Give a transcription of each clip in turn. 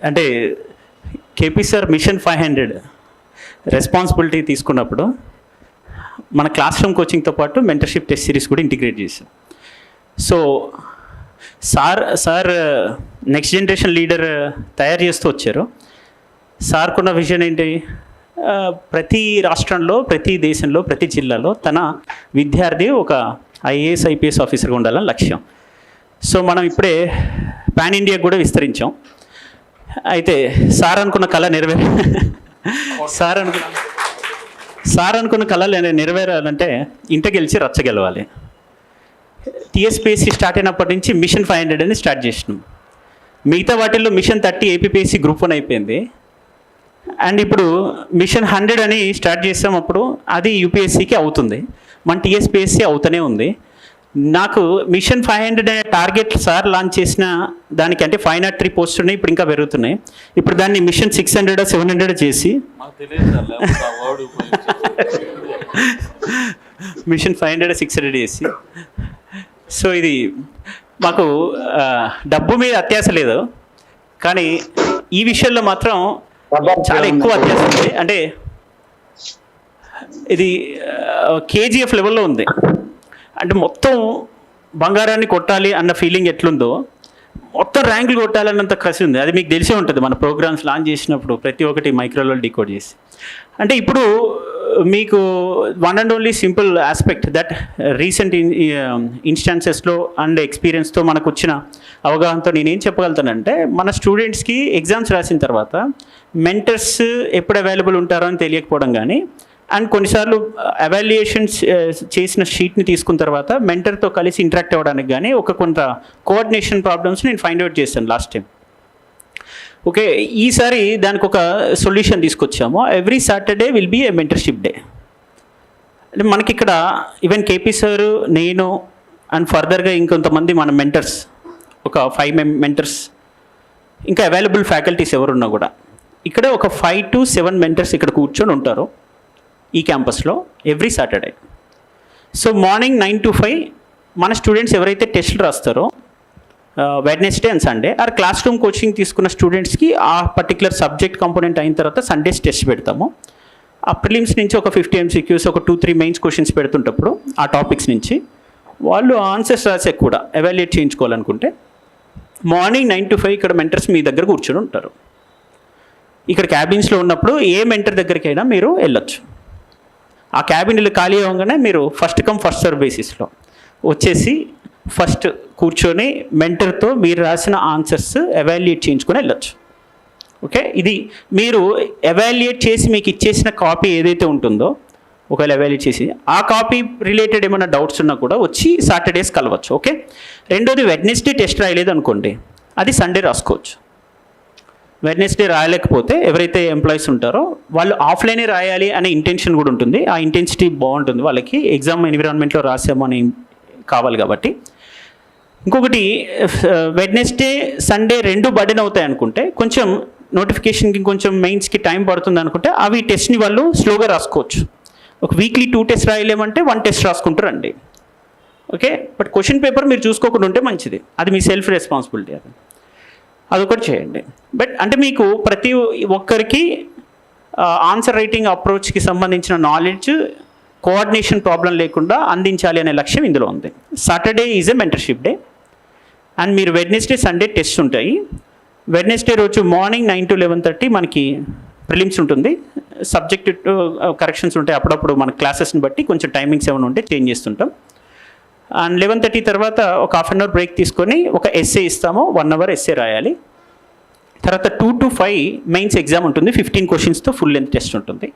అంటే KP sir machine 500 responsibility తీసుకున్నప్పుడు మన క్లాస్ రూమ్ కోచింగ్తో పాటు మెంటర్షిప్ టెస్ట్ సిరీస్ కూడా ఇంటిగ్రేట్ చేశాం. So sir next generation leader తయారు చేస్తూ వచ్చారు. సార్కున్న విజన్ ఏంటి, ప్రతి రాష్ట్రంలో, ప్రతి దేశంలో, ప్రతి జిల్లాలో తన విద్యార్థి ఒక ఐఏఎస్ ఐపీఎస్ ఆఫీసర్గా ఉండాలని లక్ష్యం. సో మనం ఇప్పుడే పాన్ ఇండియాకి కూడా విస్తరించాం. అయితే సార్ అనుకున్న కళ సార్ అనుకున్న కళలు నెరవేరాలంటే ఇంట గెలిచి రచ్చ గెలవాలి. టీఎస్పీఎస్సీ స్టార్ట్ అయినప్పటి నుంచి మిషన్ 500 అని స్టార్ట్ చేసినాం. మిగతా వాటిల్లో మిషన్ 30 ఏపీపీఎస్సీ గ్రూప్ 1 అయిపోయింది. అండ్ ఇప్పుడు మిషన్ 100 అని స్టార్ట్ చేసాం. అప్పుడు అది యూపీఎస్సీకి అవుతుంది, మన టీఎస్పీఎస్సీ అవుతూనే ఉంది. నాకు మిషన్ 500 అనే టార్గెట్ సార్ లాంచ్ చేసిన దానికి అంటే 503 పోస్టులు ఉన్నాయి, ఇప్పుడు ఇంకా పెరుగుతున్నాయి. ఇప్పుడు దాన్ని మిషన్ 600 700 చేసి మిషన్ 500 600 చేసి, సో ఇది మాకు డబ్బు మీద అత్యాశ లేదు, కానీ ఈ విషయంలో మాత్రం చాలా ఎక్కువ అత్యాశ ఉంది. అంటే ఇది కేజీఎఫ్ లెవెల్లో ఉంది. అంటే మొత్తం బంగారాన్ని కొట్టాలి అన్న ఫీలింగ్ ఎట్లుందో, మొత్తం ర్యాంకులు కొట్టాలన్నంత కసి ఉంది. అది మీకు తెలిసే ఉంటుంది, మన ప్రోగ్రామ్స్ లాంచ్ చేసినప్పుడు ప్రతి ఒక్కటి మైక్రోలో డీకోడ్ చేసి. అంటే ఇప్పుడు మీకు one and only simple aspect that recent ఇన్స్టాన్సెస్లో అండ్ ఎక్స్పీరియన్స్తో మనకు వచ్చిన అవగాహనతో నేనేం చెప్పగలుగుతానంటే, మన స్టూడెంట్స్కి ఎగ్జామ్స్ రాసిన తర్వాత మెంటర్స్ ఎప్పుడు అవైలబుల్ ఉంటారో అని తెలియకపోవడం కానీ, అండ్ కొన్నిసార్లు ఎవాల్యుయేషన్స్ చేసిన షీట్ని తీసుకున్న తర్వాత మెంటర్తో కలిసి ఇంటరాక్ట్ అవ్వడానికి కానీ కొంత కోఆర్డినేషన్ ప్రాబ్లమ్స్ నేను ఫైండ్ అవుట్ చేశాను లాస్ట్ టైం. ఓకే, ఈసారి దానికి ఒక సొల్యూషన్ తీసుకొచ్చాము. Every Saturday will be a mentorship day. అంటే మనకి ఇక్కడ ఈవెన్ కేపీ సార్, నేను అండ్ ఫర్దర్గా ఇంకొంతమంది మన మెంటర్స్, ఒక 5 మెంటర్స్, ఇంకా అవైలబుల్ ఫ్యాకల్టీస్ ఎవరున్నా కూడా ఇక్కడ ఒక 5 to 7 మెంటర్స్ ఇక్కడ కూర్చొని ఉంటారు ఈ క్యాంపస్లో every Saturday. So morning 9 to 5 మన స్టూడెంట్స్ ఎవరైతే టెస్ట్లు రాస్తారో Wednesday and Sunday, or class room coaching తీసుకున్న స్టూడెంట్స్కి ఆ పర్టికులర్ సబ్జెక్ట్ కాంపోనెంట్ అయిన తర్వాత సండేస్ టెస్ట్ పెడతాము. ఆ ప్రిలిమ్స్ నుంచి ఒక 50 MCQs, ఒక 2-3 మెయిన్స్ క్వశ్చన్స్ పెడుతుంటప్పుడు ఆ టాపిక్స్ నుంచి వాళ్ళు ఆన్సర్స్ రాసే కూడా ఎవాల్యుయేట్ చేయించుకోవాలనుకుంటే మార్నింగ్ 9 to 5 ఇక్కడ మెంటర్స్ మీ దగ్గర కూర్చొని ఉంటారు. ఇక్కడ క్యాబిన్స్లో ఉన్నప్పుడు ఏ మెంటర్ దగ్గరికైనా మీరు వెళ్ళొచ్చు. ఆ క్యాబిన్లు ఖాళీ అవ్వగానే మీరు ఫస్ట్ కమ్ ఫస్ట్ సర్వ్ బేసిస్లో వచ్చేసి ఫస్ట్ కూర్చొని మెంటర్తో మీరు రాసిన ఆన్సర్స్ ఎవాల్యుయేట్ చేయించుకొని వెళ్ళొచ్చు. ఓకే, ఇది మీరు ఎవాల్యుయేట్ చేసి మీకు ఇచ్చేసిన కాపీ ఏదైతే ఉంటుందో, ఒకవేళ ఎవాల్యుయేట్ చేసి ఆ కాపీ రిలేటెడ్ ఏమైనా డౌట్స్ ఉన్నా కూడా వచ్చి సాటర్డేస్ కలవచ్చు. ఓకే, రెండోది వెడ్నెస్డే టెస్ట్ రాయలేదు అనుకోండి, అది సండే రాసుకోవచ్చు. వెడ్నెస్డే రాయలేకపోతే ఎవరైతే ఎంప్లాయీస్ ఉంటారో వాళ్ళు ఆఫ్లైనే రాయాలి అనే ఇంటెన్షన్ కూడా ఉంటుంది. ఆ ఇంటెన్సిటీ బాగుంటుంది వాళ్ళకి, ఎగ్జామ్ ఎన్విరాన్మెంట్లో రాసామని కావాలి కాబట్టి. ఇంకొకటి, వెడ్నెస్డే సండే 2 బర్డెన్ అవుతాయి అనుకుంటే, కొంచెం నోటిఫికేషన్కి కొంచెం మెయిన్స్కి టైం పడుతుంది అనుకుంటే అవి టెస్ట్ని వాళ్ళు స్లోగా రాసుకోవచ్చు. ఒక వీక్లీ 2 టెస్ట్ రాయలేమంటే 1 టెస్ట్ రాసుకుంటారండి. ఓకే, బట్ క్వశ్చన్ పేపర్ మీరు చూసుకోకుండా ఉంటే మంచిది, అది మీ సెల్ఫ్ రెస్పాన్సిబిలిటీ, అదొకటి చేయండి. బట్ అంటే మీకు ప్రతి ఒక్కరికి ఆన్సర్ రైటింగ్ అప్రోచ్కి సంబంధించిన నాలెడ్జ్, కోఆర్డినేషన్ ప్రాబ్లం లేకుండా అందించాలి అనే లక్ష్యం ఇందులో ఉంది. Saturday is a mentorship day and మీరు వెడ్నెస్డే సండే టెస్ట్ ఉంటాయి. వెడ్నెస్డే రోజు మార్నింగ్ 9 to 11:30 మనకి ప్రిలిమ్స్ ఉంటుంది. సబ్జెక్ట్ కరెక్షన్స్ ఉంటాయి, అప్పుడప్పుడు మన క్లాసెస్ని బట్టి కొంచెం టైమింగ్స్ ఏమైనా ఉంటే చేంజ్ చేస్తుంటాం. అండ్ 11:30 తర్వాత ఒక 1/2 hour బ్రేక్ తీసుకొని ఒక ఎస్సే ఇస్తాము, 1 hour ఎస్సే రాయాలి. తర్వాత 2 to 5 మెయిన్స్ ఎగ్జామ్ ఉంటుంది, 15 questions ఫుల్ లెంత్ టెస్ట్ ఉంటుంది.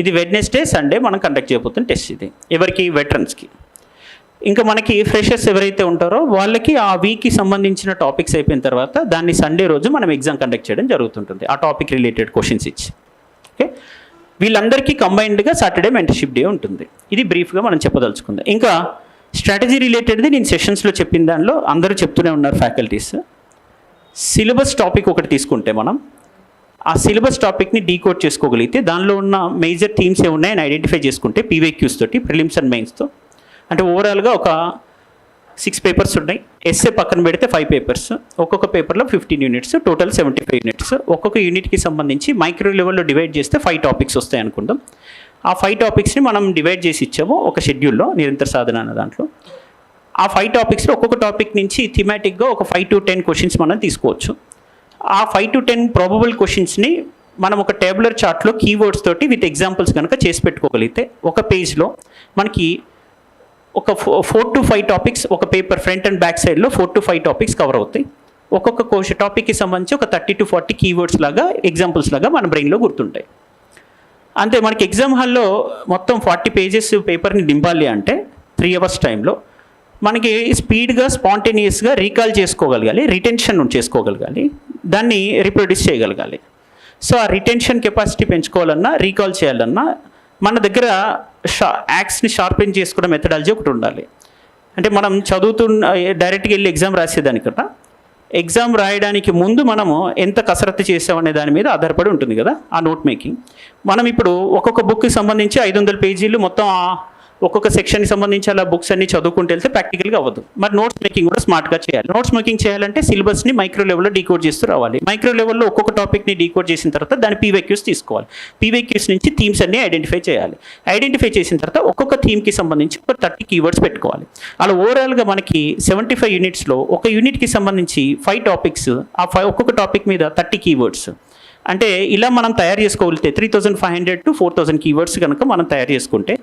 ఇది వెడ్నెస్డే సండే మనం కండక్ట్ చేయబోతున్న టెస్ట్. ఇది ఎవరికి, వెటరన్స్కి. ఇంకా మనకి ఫ్రెషర్స్ ఎవరైతే ఉంటారో వాళ్ళకి ఆ వీక్కి సంబంధించిన టాపిక్స్ అయిపోయిన తర్వాత దాన్ని సండే రోజు మనం ఎగ్జామ్ కండక్ట్ చేయడం జరుగుతుంటుంది, ఆ టాపిక్ రిలేటెడ్ క్వశ్చన్స్ ఇచ్చి. ఓకే, వీళ్ళందరికీ కంబైన్డ్గా సాటర్డే మెంటర్షిప్ డే ఉంటుంది. ఇది బ్రీఫ్గా మనం చెప్పదలుచుకుంది. ఇంకా స్ట్రాటజీ రిలేటెడ్ది నేను సెషన్స్లో చెప్పిన దానిలో అందరూ చెప్తూనే ఉన్నారు ఫ్యాకల్టీస్. సిలబస్ టాపిక్ ఒకటి తీసుకుంటే మనం ఆ సిలబస్ టాపిక్ని డీకోడ్ చేసుకోగలిగితే దానిలో ఉన్న మేజర్ థీమ్స్ ఏమున్నాయని ఐడెంటిఫై చేసుకుంటే పీవైక్యూస్ తోటి, ప్రిలిమ్స్ అండ్ మెయిన్స్తో, అంటే ఓవరాల్గా ఒక 6 పేపర్స్ ఉన్నాయి. ఎస్ఏ పక్కన పెడితే 5 పేపర్స్, ఒక్కొక్క పేపర్లో 15 యూనిట్స్, టోటల్ 75 యూనిట్స్. ఒక్కొక్క యూనిట్కి సంబంధించి మైక్రో లెవెల్లో డివైడ్ చేస్తే 5 టాపిక్స్ వస్తాయి అనుకుందాం. ఆ 5 టాపిక్స్ని మనం డివైడ్ చేసి ఇచ్చాము ఒక షెడ్యూల్లో, నిరంతర సాధన అన్న దాంట్లో. ఆ 5 టాపిక్స్లో ఒక్కొక్క టాపిక్ నుంచి థీమాటిక్గా ఒక 5 to 10 క్వశ్చన్స్ మనం తీసుకోవచ్చు. ఆ 5 to 10 ప్రాబబుల్ క్వశ్చన్స్ని మనం ఒక టేబులర్ చార్ట్లో కీవర్డ్స్ తోటి విత్ ఎగ్జాంపుల్స్ కనుక చేసి పెట్టుకోగలిగితే ఒక పేజ్లో మనకి ఒక 4 to 5 టాపిక్స్ ఒక పేపర్ ఫ్రంట్ అండ్ బ్యాక్ సైడ్లో 4 to 5 టాపిక్స్ కవర్ అవుతాయి. ఒక్కొక్క టాపిక్కి సంబంధించి ఒక 30 to 40 కీవర్డ్స్ లాగా ఎగ్జాంపుల్స్ లాగా మన బ్రెయిన్లో గుర్తుంటాయి. అంతే. మనకి ఎగ్జామ్ హాల్లో మొత్తం 40 పేజెస్ పేపర్ని నింపాలి అంటే 3 hours టైంలో మనకి స్పీడ్గా స్పాంటేనియస్గా రీకాల్ చేసుకోగలగాలి, రిటెన్షన్ చేసుకోగలగాలి, దాన్ని రీప్రొడ్యూస్ చేయగలగాలి. సో ఆ రిటెన్షన్ కెపాసిటీ పెంచుకోవాలన్నా, రీకాల్ చేయాలన్నా మన దగ్గర యాక్స్ని షార్పెన్ చేసుకునే మెథడాలజీ ఒకటి ఉండాలి. అంటే మనం డైరెక్ట్గా వెళ్ళి ఎగ్జామ్ రాసేదానికన్నా ఎగ్జామ్ రాయడానికి ముందు మనము ఎంత కసరత్తు చేసామనే దాని మీద ఆధారపడి ఉంటుంది కదా ఆ నోట్ మేకింగ్. మనం ఇప్పుడు ఒక్కొక్క బుక్కి సంబంధించి 500 పేజీలు మొత్తం ఒక్కొక్క సెక్షన్కి సంబంధించి అలా బుక్స్ అన్ని చదువుకుంటూ వెళ్తే ప్రాక్టికల్గా అవ్వదు. మరి నోట్స్ మేకింగ్ కూడా స్మార్ట్గా చేయాలి. నోట్స్ మేకింగ్ చేయాలంటే సిలబస్ని మైక్రో లెవెల్లో డీకోడ్ చేస్తూ రావాలి. మైక్రో లెవెల్లో ఒక్కొక్క టాపిక్ని డీకోడ్ చేసిన తర్వాత దాని పీవైక్యూస్ తీసుకోవాలి. పీవైక్యూస్ నుంచి థీమ్స్ అన్ని ఐడెంటిఫై చేయాలి. ఐడెంటిఫై చేసిన తర్వాత ఒక్కొక్క థీమ్కి సంబంధించి ఒక 30 కీవర్డ్స్ పెట్టుకోవాలి. అలా ఓవరాల్గా మనకి 75 యూనిట్స్లో ఒక యూనిట్కి సంబంధించి 5 టాపిక్స్, ఆ ఒక్కొక్క టాపిక్ మీద 30 కీవర్డ్స్. అంటే ఇలా మనం తయారు చేసుకోగలిగితే 3500 to 4000 కీవర్డ్స్ కనుక మనం తయారు చేసుకుంటే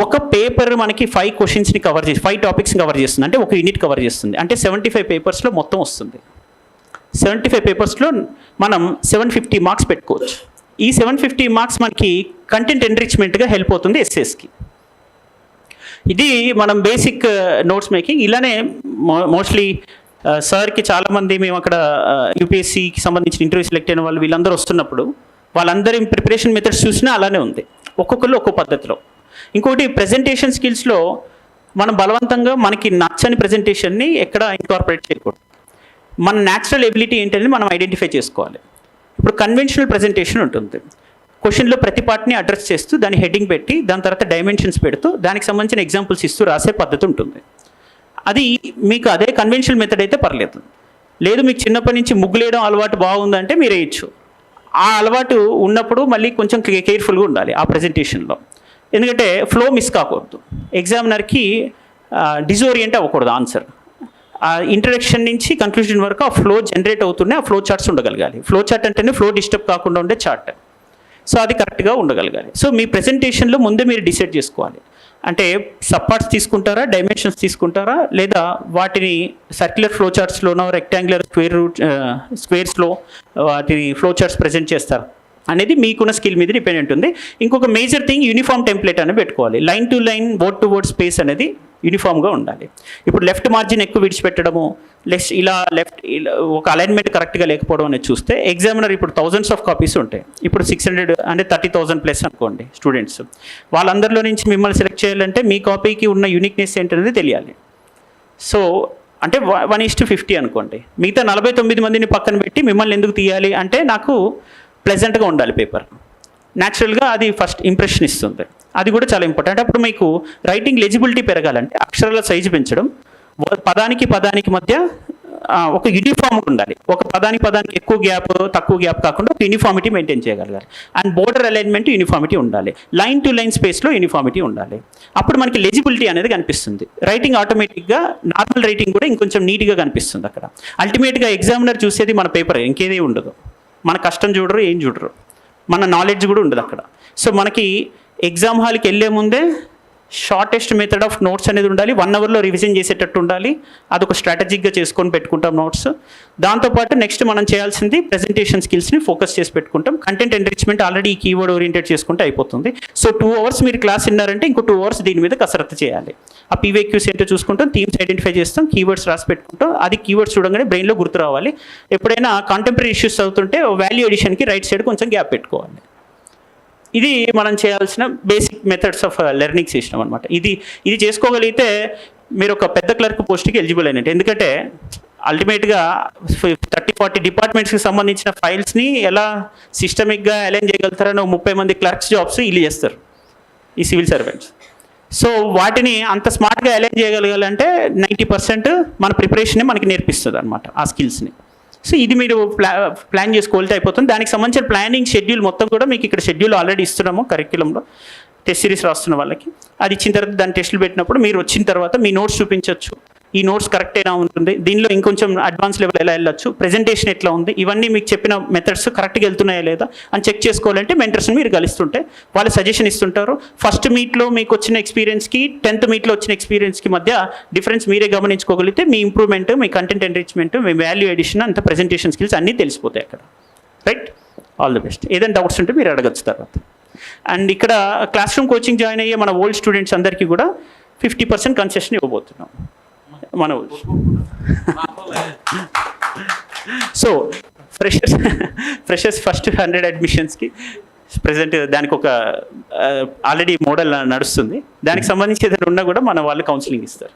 ఒక పేపర్ మనకి 5 క్వశ్చన్స్ని కవర్ చేసి 5 టాపిక్స్ని కవర్ చేస్తుంది. అంటే ఒక యూనిట్ కవర్ చేస్తుంది. అంటే 75 పేపర్స్లో మొత్తం వస్తుంది. 75 పేపర్స్లో మనం 750 మార్క్స్ పెట్టుకోవచ్చు. ఈ 750 మార్క్స్ మనకి కంటెంట్ ఎన్రిచ్మెంట్గా హెల్ప్ అవుతుంది ఎస్ఎస్కి. ఇది మనం బేసిక్ నోట్స్ మేకింగ్. ఇలానే మోస్ట్లీ సార్కి చాలామంది మేము అక్కడ యూపీఎస్సీకి సంబంధించిన ఇంటర్వ్యూ సెలెక్ట్ అయిన వాళ్ళు వీళ్ళందరూ వస్తున్నప్పుడు వాళ్ళందరి ప్రిపరేషన్ మెథడ్స్ చూసినా అలానే ఉంది, ఒక్కొక్కరు ఒక్కో పద్ధతిలో. ఇంకోటి ప్రెజెంటేషన్ స్కిల్స్లో మనం బలవంతంగా మనకి నచ్చని ప్రెజెంటేషన్ని ఎక్కడ ఇన్కార్పొరేట్ చేయకూడదు. మన న్యాచురల్ ఎబిలిటీ ఏంటనేది మనం ఐడెంటిఫై చేసుకోవాలి. ఇప్పుడు కన్వెన్షనల్ ప్రెజెంటేషన్ ఉంటుంది. క్వశ్చన్లో ప్రతి పార్ట్ని అడ్రస్ చేస్తూ దాని హెడ్డింగ్ పెట్టి దాని తర్వాత డైమెన్షన్స్ పెడుతూ దానికి సంబంధించిన ఎగ్జాంపుల్స్ ఇస్తూ రాసే పద్ధతి ఉంటుంది. అది మీకు అదే కన్వెన్షనల్ మెథడ్ అయితే పర్లేదు. లేదు మీకు చిన్నప్పటి నుంచి ముగ్గులేయడం అలవాటు బాగుందంటే మీరు వేయచ్చు. ఆ అలవాటు ఉన్నప్పుడు మళ్ళీ కొంచెం కేర్ఫుల్గా ఉండాలి ఆ ప్రెజెంటేషన్లో. ఎందుకంటే ఫ్లో మిస్ కాకూడదు. ఎగ్జామినర్కి డిజోరియంట్ అవ్వకూడదు ఆన్సర్. ఇంట్రడక్షన్ నుంచి కంక్లూజన్ వరకు ఆ ఫ్లో జనరేట్ అవుతున్నాయి. ఆ ఫ్లో చార్ట్స్ ఉండగలగాలి. ఫ్లో చార్ట్ అంటేనే ఫ్లో డిస్టర్బ్ కాకుండా ఉండే చార్ట్. సో అది కరెక్ట్గా ఉండగలగాలి. సో మీ ప్రెజెంటేషన్లో ముందే మీరు డిసైడ్ చేసుకోవాలి. అంటే సబ్పార్ట్స్ తీసుకుంటారా, డైమెన్షన్స్ తీసుకుంటారా, లేదా వాటిని సర్క్యులర్ ఫ్లో చార్ట్స్లోనో రెక్టాంగులర్ స్క్వేర్స్లో వాటిని ఫ్లో చార్ట్స్ ప్రజెంట్ చేస్తారు అనేది మీకున్న స్కిల్ మీద డిపెండెంట్ ఉంది. ఇంకొక మేజర్ థింగ్ యూనిఫామ్ టెంప్లెట్ అనేది పెట్టుకోవాలి. Line to line, word to word space అనేది యూనిఫామ్గా ఉండాలి. ఇప్పుడు లెఫ్ట్ మార్జిన్ ఎక్కువ విడిచిపెట్టడము, ఇలా ఒక అలైన్మెంట్ కరెక్ట్గా లేకపోవడం అనేది చూస్తే ఎగ్జామినర్ ఇప్పుడు థౌజండ్స్ ఆఫ్ కాపీస్ ఉంటాయి. ఇప్పుడు 600 అంటే 30,000 ప్లస్ అనుకోండి స్టూడెంట్స్. వాళ్ళందరిలో నుంచి మిమ్మల్ని సెలెక్ట్ చేయాలంటే మీ కాపీకి ఉన్న యూనిక్నెస్ ఏంటనేది తెలియాలి. సో అంటే 1:50 అనుకోండి. మిగతా 49 మందిని పక్కన పెట్టి మిమ్మల్ని ఎందుకు తీయాలి అంటే నాకు ప్లెజెంట్గా ఉండాలి పేపర్. న్యాచురల్గా అది ఫస్ట్ ఇంప్రెషన్ ఇస్తుంది. అది కూడా చాలా ఇంపార్టెంట్. అప్పుడు మీకు రైటింగ్ లెజిబిలిటీ పెరగాలంటే అక్షరాల సైజు పెంచడం, పదానికి మధ్య ఒక యూనిఫామ్ ఉండాలి. ఒక పదానికి ఎక్కువ గ్యాప్ తక్కువ గ్యాప్ కాకుండా ఒక యూనిఫామిటీ మెయింటైన్ చేయగలగాలి. అండ్ బోర్డర్ అలైన్మెంట్ యూనిఫామిటీ ఉండాలి. లైన్ టు లైన్ స్పేస్లో యూనిఫామిటీ ఉండాలి. అప్పుడు మనకి లెజిబిలిటీ అనేది కనిపిస్తుంది. రైటింగ్ ఆటోమేటిక్గా నార్మల్ రైటింగ్ కూడా ఇంకొంచెం నీట్గా కనిపిస్తుంది అక్కడ. అల్టిమేట్గా ఎగ్జామినర్ చూసేది మన పేపర్, ఇంకేదే ఉండదు. మన కష్టం చూడరు, ఏం చూడరు, మన నాలెడ్జ్ కూడా ఉండదు అక్కడ. సో మనకి ఎగ్జామ్ హాల్కి వెళ్ళే ముందే షార్టెస్ట్ మెథడ్ ఆఫ్ నోట్స్ అనేది ఉండాలి. 1 అవర్లో రివిజన్ చేసేటట్టు ఉండాలి. అదొక స్ట్రాటజిక్గా చేసుకొని పెట్టుకుంటాం నోట్స్. దాంతోపాటు నెక్స్ట్ మనం చేయాల్సింది ప్రెజెంటేషన్ స్కిల్స్ని ఫోకస్ చేసి పెట్టుకుంటాం. కంటెంట్ ఎన్రిచ్మెంట్ ఆల్రెడీ ఈ కీవర్డ్ ఓరియంటెడ్ చేసుకుంటే అయిపోతుంది. సో 2 hours మీరు క్లాస్ విన్నారంటే ఇంకో 2 hours దీని మీద కసరత్తు చేయాలి. ఆ పీవైక్యూస్ ఏంటో చూసుకుంటాం, థీమ్స్ ఐడెంటిఫై చేస్తాం, కీవర్డ్స్ రాసి పెట్టుకుంటాం. అది కీవర్డ్స్ చూడగానే బ్రెయిన్లో గుర్తు రావాలి. ఎప్పుడైనా కాంటెంపరీ ఇష్యూస్ అవుతుంటే వాల్యూ ఎడిషన్కి రైట్ సైడ్ కొంచెం గ్యాప్ పెట్టుకోవాలి. ఇది మనం చేయాల్సిన basic methods of learning system అనమాట. ఇది చేసుకోగలిగితే మీరు ఒక పెద్ద క్లర్క్ పోస్ట్కి ఎలిజిబుల్ అయినట్టు. ఎందుకంటే అల్టిమేట్గా 30-40 డిపార్ట్మెంట్స్కి సంబంధించిన ఫైల్స్ని ఎలా సిస్టమిక్గా అలైన్ చేయగలుగుతారని 30 మంది క్లర్క్స్ జాబ్స్ వీళ్ళు చేస్తారు, ఈ సివిల్ సర్వెంట్స్. సో వాటిని అంత స్మార్ట్గా అలైన్ చేయగలగాలంటే 90% మన ప్రిపరేషనే మనకి నేర్పిస్తుంది అనమాట ఆ స్కిల్స్ని. సో ఇది మీరు ప్లాన్ చేసుకోవాలితే అయిపోతుంది. దానికి సంబంధించిన ప్లానింగ్ షెడ్యూల్ మొత్తం కూడా మీకు ఇక్కడ షెడ్యూల్ ఆల్రెడీ ఇస్తున్నాము కరిక్యులంలో. టెస్ట్ సిరీస్ రాస్తున్న వాళ్ళకి అది ఇచ్చిన తర్వాత దాని టెస్టులు పెట్టినప్పుడు మీరు వచ్చిన తర్వాత మీ నోట్స్ చూపించవచ్చు. ఈ నోట్స్ కరెక్ట్ అయినా ఉంటుంది, దీనిలో ఇంకొంచెం అడ్వాన్స్ లెవెల్ ఎలా వెళ్ళొచ్చు, ప్రెజెంటేషన్ ఎట్లా ఉంది, ఇవన్నీ మీకు చెప్పిన మెథడ్స్ కరెక్ట్గా వెళ్తున్నాయా లేదా అని చెక్ చేసుకోవాలంటే మెంటర్స్ని మీరు కలుస్తుంటే వాళ్ళు సజెషన్ ఇస్తుంటారు. ఫస్ట్ మీట్లో మీకు వచ్చిన ఎక్స్పీరియన్స్కి 10th మీట్లో వచ్చిన ఎక్స్పీరియన్స్కి మధ్య డిఫరెన్స్ మీరే గమనించుకోగలిగితే మీ ఇంప్రూవ్మెంట్, మీ కంటెంట్ ఎన్రిచ్మెంట్, మీ వాల్యూ ఎడిషన్ అంత ప్రెజెంటేషన్ స్కిల్స్ అన్నీ తెలిసిపోతాయి అక్కడ. Right, all the best. ఏదైనా డౌట్స్ ఉంటే మీరు అడగచ్చు తర్వాత. అండ్ ఇక్కడ క్లాస్ రూమ్ కోచింగ్ జాయిన్ అయ్యే మన ఓల్డ్ స్టూడెంట్స్ అందరికీ కూడా 50% కన్సెషన్ ఇవ్వబోతున్నాం మన ఓల్డ్. సో ఫ్రెషర్స్ ఫస్ట్ 100 అడ్మిషన్స్కి ప్రజెంట్ దానికి ఒక ఆల్రెడీ మోడల్ నడుస్తుంది. దానికి సంబంధించి ఏదైనా ఉన్నా కూడా మన వాళ్ళు కౌన్సిలింగ్ ఇస్తారు.